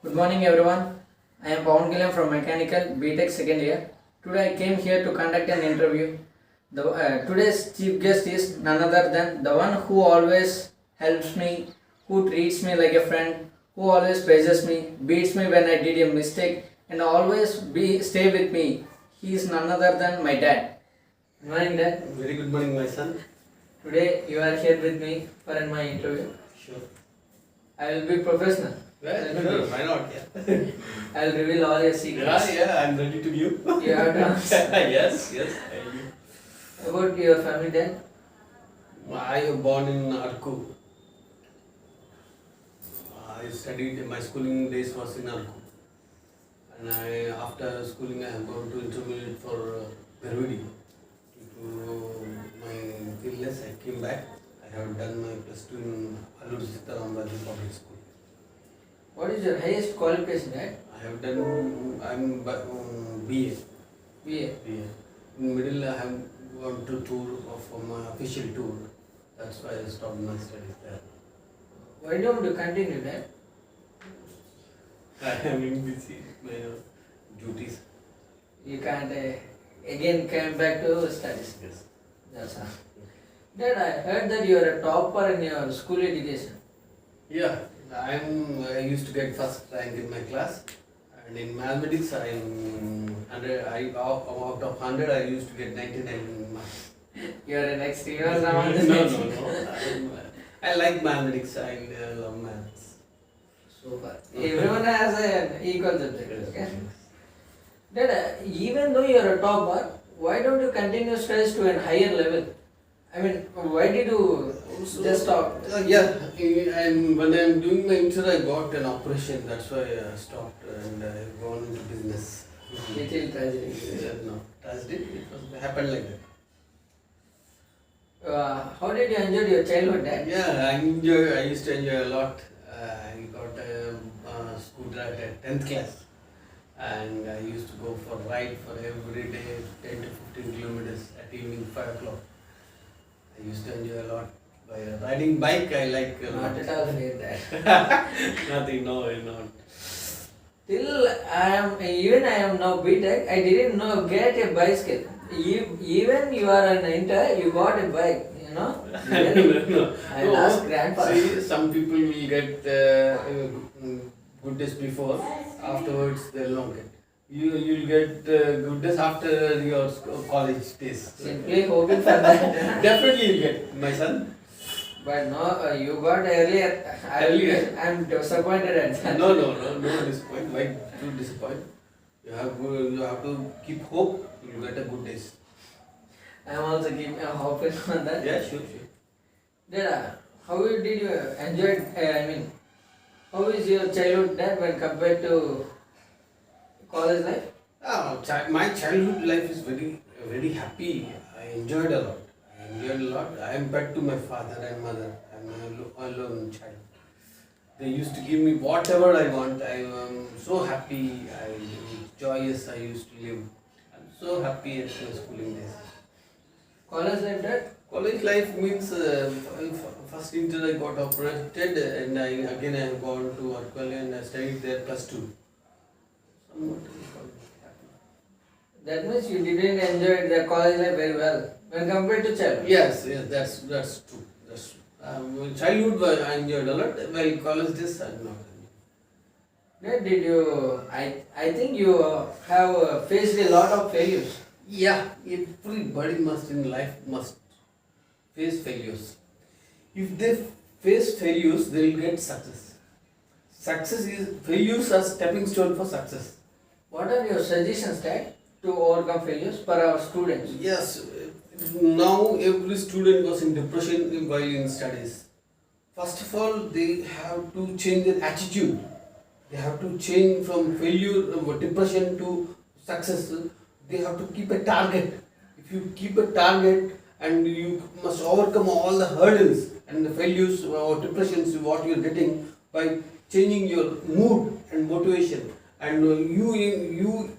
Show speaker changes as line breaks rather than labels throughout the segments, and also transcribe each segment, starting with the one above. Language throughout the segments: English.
Good morning everyone. I am Pawan Gilam from Mechanical BTech second year. Today I came here to conduct an interview. Today's chief guest is none other than the one who always helps me, who treats me like a friend, who always praises me, beats me when I did a mistake, and always stay with me. He is none other than my dad. Good morning, Dad.
Very good morning, my son.
Today you are here with me for my interview.
Sure.
I will be professional.
Well, sure, why not? Yeah.
I will reveal all your secrets.
I'm ready to give.
You have to answer.
yes. I will.
About your family, Dad?
I was born in Arku. I studied, my schooling days was in Arku. And after schooling, I have gone to intermediate for Garvidi. Due to my illness, I came back. I have done my plus 2 in Allur Sitaram Raju Public School.
What is your highest qualification, Dad?
I have done, I'm BA.
BA.
In middle, I have gone to tour for my official tour. That's why I stopped my studies there.
Why don't you continue, Dad?
I am in busy with my duties.
You can't again come back to studies.
Yes.
That's all. Dad, I heard that you are a topper in your school education.
Yeah, I used to get first rank in my class, and in mathematics I'm 100. Out of 100 I used to get 99 marks.
You are an extreme among the
No. I like mathematics. I love maths.
Super. Everyone has an equal subject, okay? Dad, even though you are a topper, why don't you continue studies to a higher level? I mean, why did you just stop?
And when I'm doing my inter, I got an operation. That's why I stopped and I've gone into business.
Little tragedy.
No, tragedy. It happened like that.
How did you enjoy your childhood, Dad?
Yeah, I used to enjoy a lot. I got a scooter at 10th class, and I used to go for ride for every day, 10 to 15 kilometers at evening 5 o'clock. I used to enjoy a lot. By riding bike, I like a lot.
Not at all hate that.
Nothing, no, not.
Till I am now BTech, I didn't know get a bicycle. Even you are an inter, you got a bike, you know.
No.
I asked grandpa.
See, some people will get good days before, afterwards they'll not get. You'll get good days after your college days.
Simply hoping for that.
Definitely you'll get, my son.
But no, you got earlier.
Earlier?
I'm disappointed at that.
No disappoint. Why to disappoint? You have to keep hope. You'll get a good days.
I'm also keeping hoping on that.
Yeah, sure.
Dad, how did you enjoy? How is your childhood, Dad, when compared to college life?
My childhood life is very happy. I enjoyed a lot. I am back to my father and mother. I'm an alone child. They used to give me whatever I want. I am so happy. Joyous. I used to live. I'm so happy at my schooling days.
College life, Dad?
College life means first inter I got operated, and I have gone to Arkwali and I studied there plus 2. Somewhat
That means you didn't enjoy the college life very well when compared to childhood.
Yes, that's true. That's true. Childhood I enjoyed a lot. While college days I did not enjoy.
Dad, did you? I think you have faced a lot of failures.
Yeah, everybody in life must face failures. If they face failures, they will get success. Failures are stepping stone for success.
What are your suggestions, Dad, to overcome failures for our students?
Yes, now every student was in depression while in studies. First of all, they have to change their attitude. They have to change from failure, depression to success. They have to keep a target. If you keep a target and you must overcome all the hurdles and the failures or depressions what you are getting by changing your mood and motivation, and you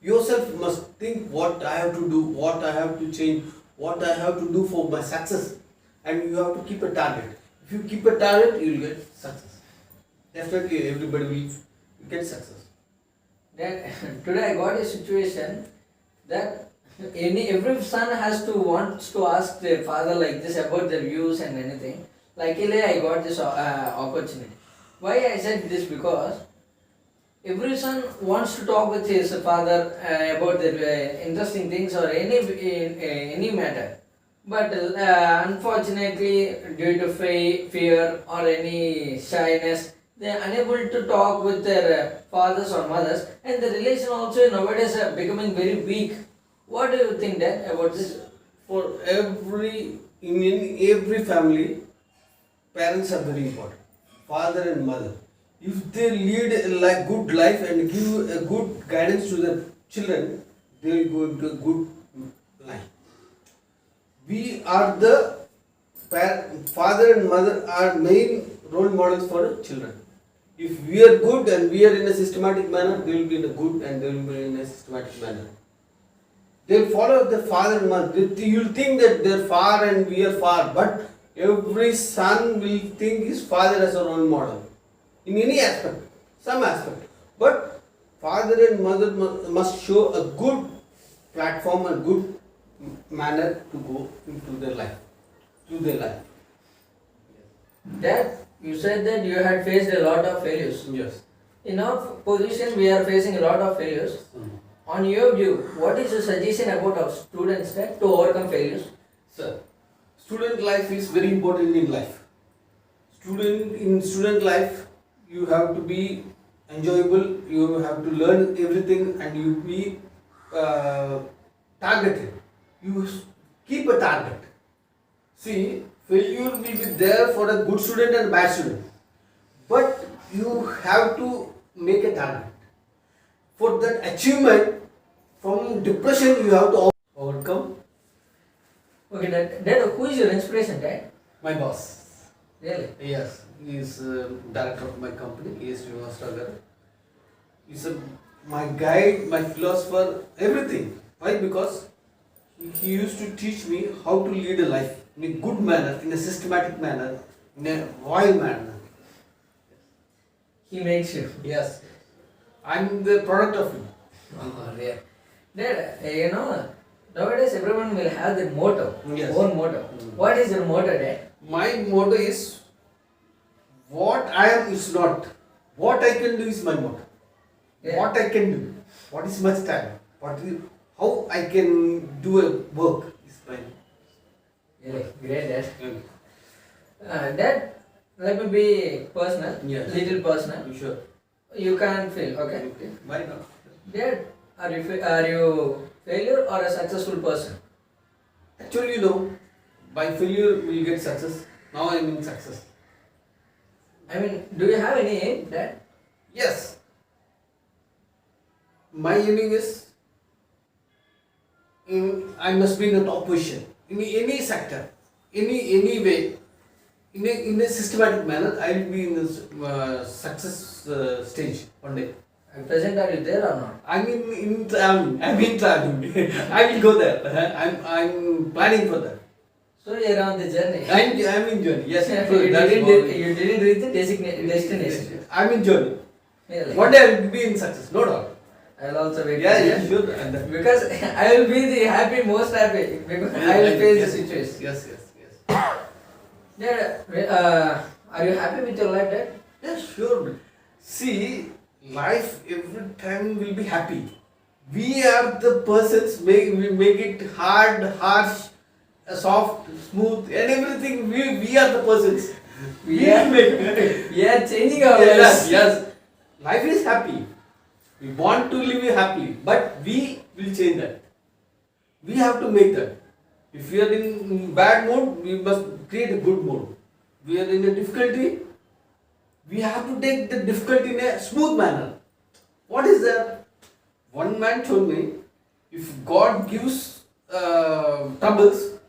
yourself must think what I have to do, what I have to change, what I have to do for my success, and you have to keep a target. If you keep a target, you will get success. Definitely everybody get success.
Then today I got a situation that every son has to wants to ask their father like this about their views and anything. Luckily, I got this opportunity. Why I said this because every son wants to talk with his father about their interesting things or any matter. But unfortunately, due to fear or any shyness, they are unable to talk with their fathers or mothers, and the relation also nowadays are becoming very weak. What do you think that about this?
For in every family, parents are very important. Father and mother. If they lead a good life and give a good guidance to the children, they will go into a good life. We are the father and mother are main role models for children. If we are good and we are in a systematic manner, they will be in a good and they will be in a systematic manner. They will follow the father and mother. You will think that they are far and we are far, but every son will think his father as a role model in any aspect, some aspect. But father and mother must show a good platform, a good manner to go into their life, to their life.
That you said that you had faced a lot of failures.
Yes.
In our position, we are facing a lot of failures. On your view, what is your suggestion about our students that to overcome failures?
Sir, student life is very important in life. Student life, you have to be enjoyable. You have to learn everything, and you be targeted. You keep a target. See, failure will be there for a good student and bad student, but you have to make a target. For that achievement, from depression you have to overcome.
Okay, that who is your inspiration, Dad?
My boss.
Really?
Yes, he is director of my company. He is Srivastava. He's my guide, my philosopher, everything. Why? Because he used to teach me how to lead a life in a good manner, in a systematic manner, in a royal manner.
He makes you.
Yes, I'm the product of him.
Oh, yeah. Dad, nowadays everyone will have their motto,
Yes.
own motto. What is your motto, Dad?
My motto is, what I am is not. What I can do is my motto.
Yeah.
What I can do. What is my style. How I can do a work is my.
Really? Great, Dad.
Okay.
Dad, let me be personal,
Yes.
little personal.
You sure?
You can't feel, okay?
Okay. Why not?
Dad, are you failure or a successful person?
Actually, by failure we will get success. Now I am in success.
I mean, do you have any aim, Dad?
Yes. My aiming is, I must be in the top position in any sector, any way, in a systematic manner. I will be in the success stage one day.
At present, are you there or not?
I'm in traveling. I'm in traveling. I will go there. I'm planning for that.
So you're on the journey.
I'm in journey. Yes,
You didn't reach the destination.
I'm in journey.
Really?
One day I will be in success, no doubt.
I'll also wait.
Yeah,
for
yeah,
you.
sure.
Because I will be the most happy because I will face the situation.
Yes.
Dad, are you happy with your life, Dad?
Yes, sure. See, life every time will be happy. We are the persons we make it hard, harsh, soft, smooth, and everything. We are the persons.
We are changing our lives.
Yes. Life is happy. We want to live happily, but we will change that. We have to make that. If we are in bad mood, we must create a good mood. We are in a difficulty, we have to take the difficulty in a smooth manner. What is that? One man told me, if God gives troubles,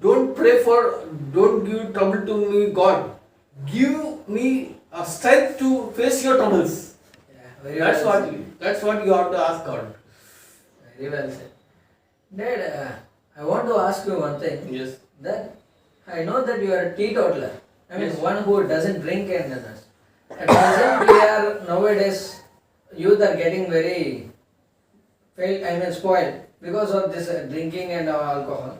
don't give trouble to me, God. Give me a strength to face your troubles. That's what you have to ask God.
Very well said. Dad, I want to ask you one thing.
Yes.
That I know that you are a teetotaler. I mean,
Yes.
one who doesn't drink and others. At present, we are nowadays youth are getting very spoiled because of this drinking and alcohol.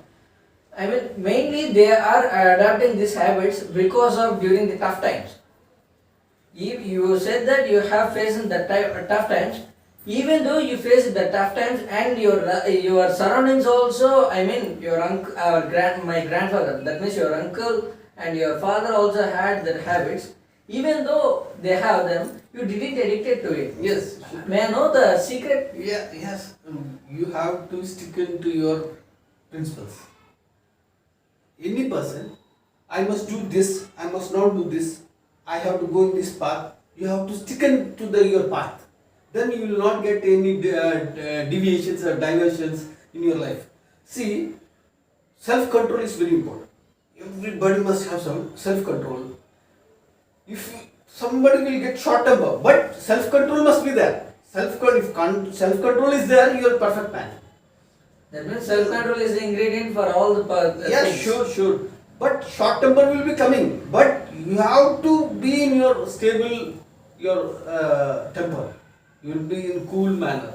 I mean, mainly they are adapting these habits because of during the tough times. If you said that you have faced the tough times, even though you face the tough times and your surroundings also, I mean your uncle, my grandfather, that means your uncle and your father also had that habits. Even though they have them, you didn't addicted to it.
Yes.
May I know the secret?
Yeah. Yes. You have to stick into your principles. Any person, I must do this, I must not do this, I have to go in this path. You have to stick into your path. Then you will not get any deviations or diversions in your life. See, self-control is very important. Everybody must have some self-control. If somebody will get short temper, but self-control must be there. Self-control is there, you are perfect man.
That means self-control is the ingredient for all the
Yes,
things.
sure. But short temper will be coming. But you have to be in your stable, your temper. You will be in cool manner.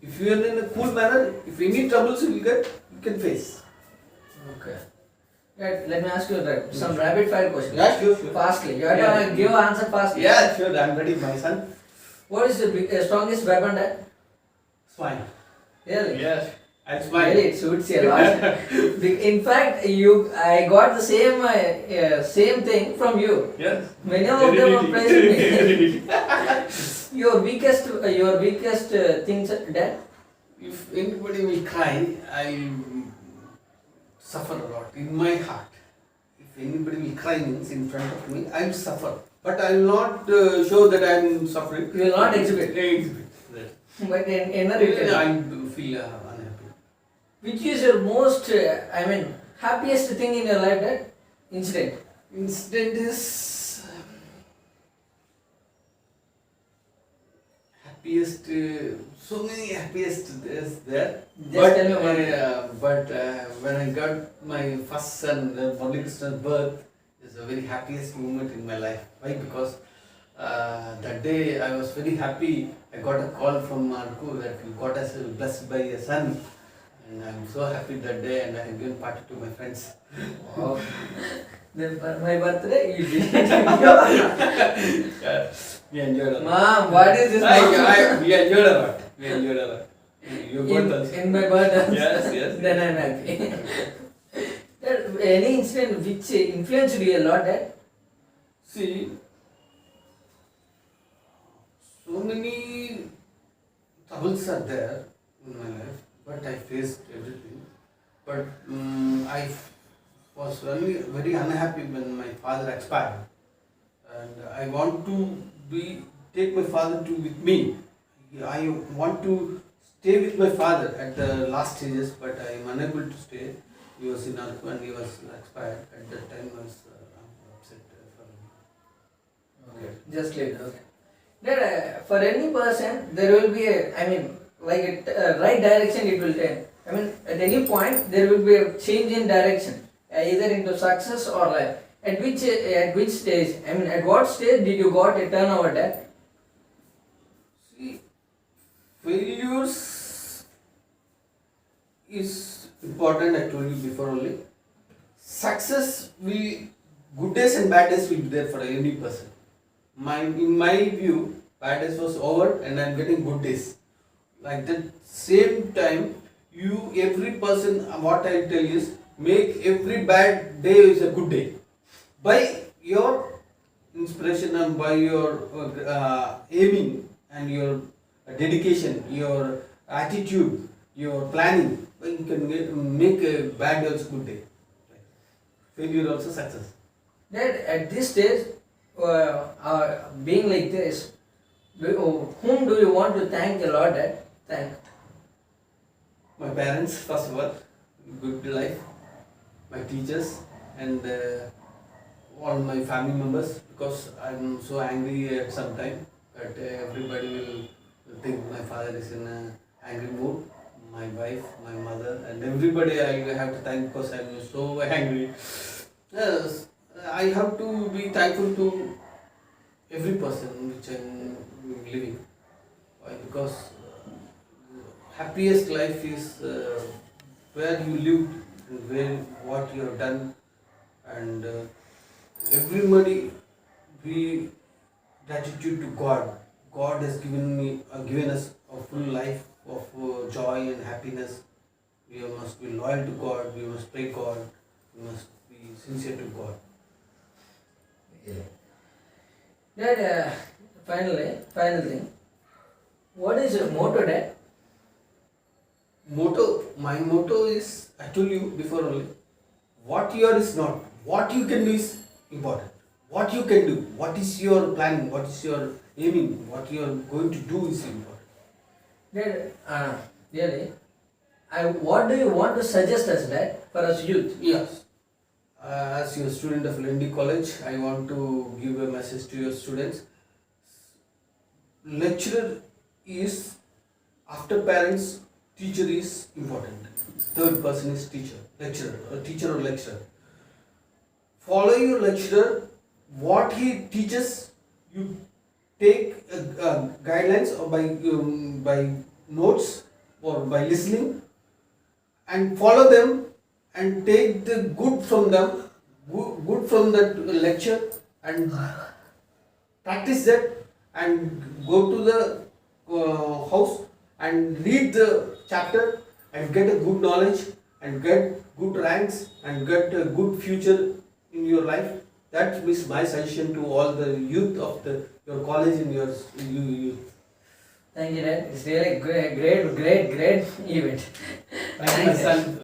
If you are in a cool manner, if any troubles you will get, you can face.
Okay. Right, let me ask you some rapid fire questions.
Yeah, sure.
Fastly. You have
Yeah.
to give answer fastly.
Yeah, sure. I am ready, my son.
What is the strongest weapon that?
Smile.
Really?
Yes. I smile.
Really, it suits you a lot. In fact, I got the same thing from you.
Yes.
Many of them are praising me. Your weakest things that?
If anybody will cry, I suffer a lot in my heart. If anybody will cry means in front of me, I will suffer. But I will not show that I am suffering.
You will not exhibit.
Exhibit that.
But in inner you can.
I do feel unhappy.
Which is your most, happiest thing in your life? That incident.
Incident is happiest. So many happiest is there.
Just tell me one.
But when I got my first son, Murali Krishna's birth, is the very happiest moment in my life. Why? Because that day I was very happy. I got a call from Marku that you got us blessed by a son. And I'm so happy that day, and I have given party to my friends.
Wow. Then for my birthday, you did.
Yeah, we enjoyed a lot.
Mom, what is this?
We enjoyed a lot. We enjoyed a lot. You got us.
In my birthday.
Yes.
Then I'm happy. Any incident which influenced you a lot? That
See, so many troubles are there in my life, but I faced everything. But I was really very unhappy when my father expired, and I want to take my father with me. I want to stay with my father at the last stages, but I am unable to stay. He was in Arku and he was expired. At that time, I was upset for him.
okay. Just leave it. Okay. Then for any person, there will be a right direction it will take. At any point there will be a change in direction, either into success or life. At which stage? At what stage did you got a turnover that?
See, failures is important. I told you before only. Success good days and bad days will be there for any person. In my view, bad days was over and I am getting good days. Like that same time, every person, what I tell is, make every bad day is a good day. By your inspiration and by your aiming and your dedication, your attitude, your planning, you can make a bad day also good day. Failure also success.
That at this stage, being like this, whom do you want to thank a lot? That thank.
My parents, first of all, good life. My teachers and all my family members, because I'm so angry at some time that everybody will think my father is in an angry mood. My wife, my mother, and everybody I have to thank because I'm so angry. Yes, I have to be thankful to every person which I'm living. Why? Because happiest life is where you lived and where what you have done, and everybody be gratitude to God. God has given us a full life of joy and happiness. We must be loyal to God. We must pray God. We must be sincere to God.
Dad, final thing. What is your motto, Dad?
My motto is, I told you before only, what you are is not. What you can do is important. What you can do, what is your planning, what is your aiming, what you are going to do is important.
Dad, really, what do you want to suggest us, Dad, for us youth?
Yes. As your student of Lendi College, I want to give a message to your students. Lecturer is, after parents, teacher is important. Third person is teacher, lecturer, or teacher or lecturer. Follow your lecturer, what he teaches, you take guidelines or by notes or by listening, and follow them and take the good from them, good from that lecture, and practice that, and go to the house and read the chapter and get a good knowledge and get good ranks and get a good future in your life. That is my suggestion to all the youth of your college and your youth.
Thank you, Dad. It's really great event.
Thank you, my son.